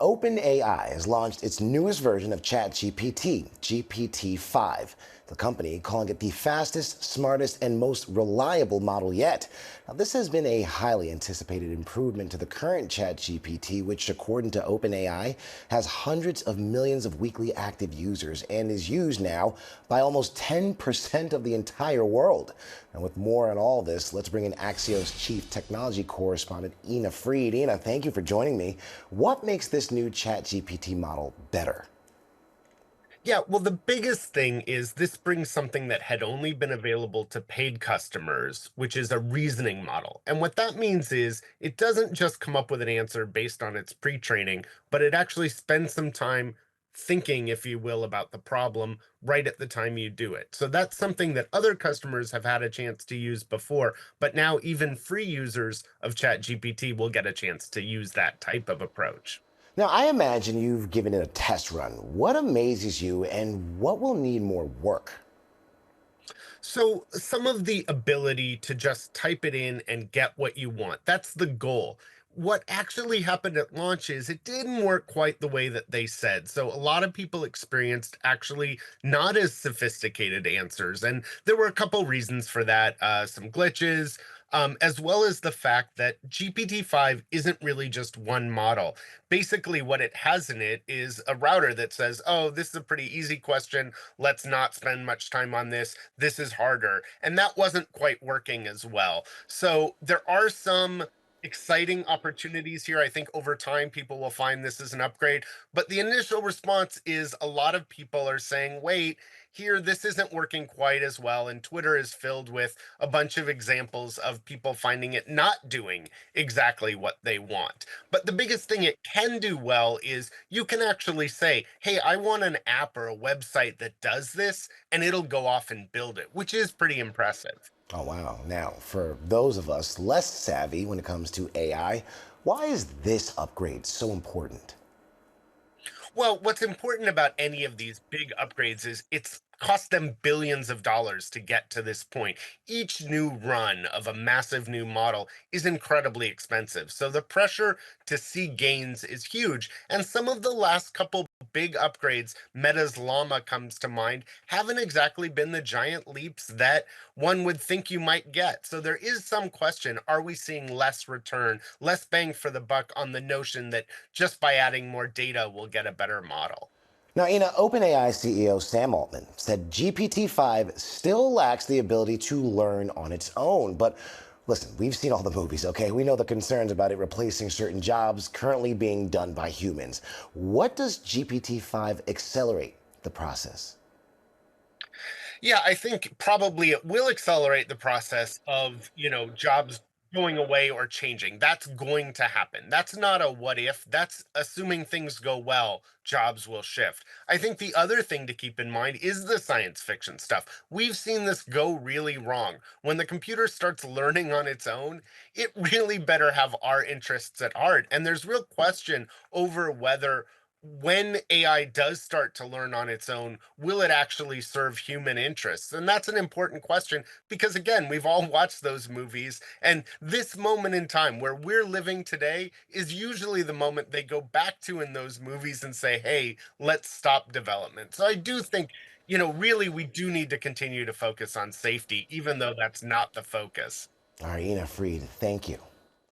OpenAI has launched its newest version of ChatGPT, GPT-5. The company calling it the fastest, smartest, and most reliable model yet. Now, this has been a highly anticipated improvement to the current ChatGPT, which, according to OpenAI, has hundreds of millions of weekly active users and is used now by almost 10% of the entire world. And with more on all this, let's bring in Axios chief technology correspondent Ina Fried. Ina, thank you for joining me. What makes this new ChatGPT model better? Yeah, well, the biggest thing is this brings something that had only been available to paid customers, which is a reasoning model. And what that means is it doesn't just come up with an answer based on its pre-training, but it actually spends some time thinking, if you will, about the problem right at the time you do it. So that's something that other customers have had a chance to use before, but now even free users of ChatGPT will get a chance to use that type of approach. Now, I imagine you've given it a test run. What amazes you and what will need more work? So, some of the ability to just type it in and get what you want, that's the goal. What actually happened at launch is it didn't work quite the way that they said. So, a lot of people experienced actually not as sophisticated answers. And there were a couple reasons for that, some glitches. As well as the fact that GPT-5 isn't really just one model. Basically, what it has in it is a router that says, oh, this is a pretty easy question. Let's not spend much time on this. This is harder. And that wasn't quite working as well. So there are some exciting opportunities here. I think over time people will find this is an upgrade. But the initial response is a lot of people are saying, wait, here, this isn't working quite as well. And Twitter is filled with a bunch of examples of people finding it not doing exactly what they want. But the biggest thing it can do well is you can actually say, hey, I want an app or a website that does this, and it'll go off and build it, which is pretty impressive. Oh, wow. Now, for those of us less savvy when it comes to AI, why is this upgrade so important? Well, what's important about any of these big upgrades is it's cost them billions of dollars to get to this point. Each new run of a massive new model is incredibly expensive. So the pressure to see gains is huge. And some of the last couple big upgrades, Meta's Llama comes to mind, haven't exactly been the giant leaps that one would think you might get. So there is some question, are we seeing less return, less bang for the buck on the notion that just by adding more data, we'll get a better model? Now, OpenAI CEO Sam Altman said GPT-5 still lacks the ability to learn on its own. But listen, we've seen all the movies, okay? We know the concerns about it replacing certain jobs currently being done by humans. What does GPT-5 accelerate the process? Yeah, I think probably it will accelerate the process of, jobs going away or changing. That's going to happen. That's not a what if. That's assuming things go well, jobs will shift. I think the other thing to keep in mind is the science fiction stuff. We've seen this go really wrong. When the computer starts learning on its own, it really better have our interests at heart. And there's real question over whether when AI does start to learn on its own, will it actually serve human interests? And that's an important question because, again, we've all watched those movies. And this moment in time where we're living today is usually the moment they go back to in those movies and say, hey, let's stop development. So I do think, really, we do need to continue to focus on safety, even though that's not the focus. All right, Ina Fried, thank you.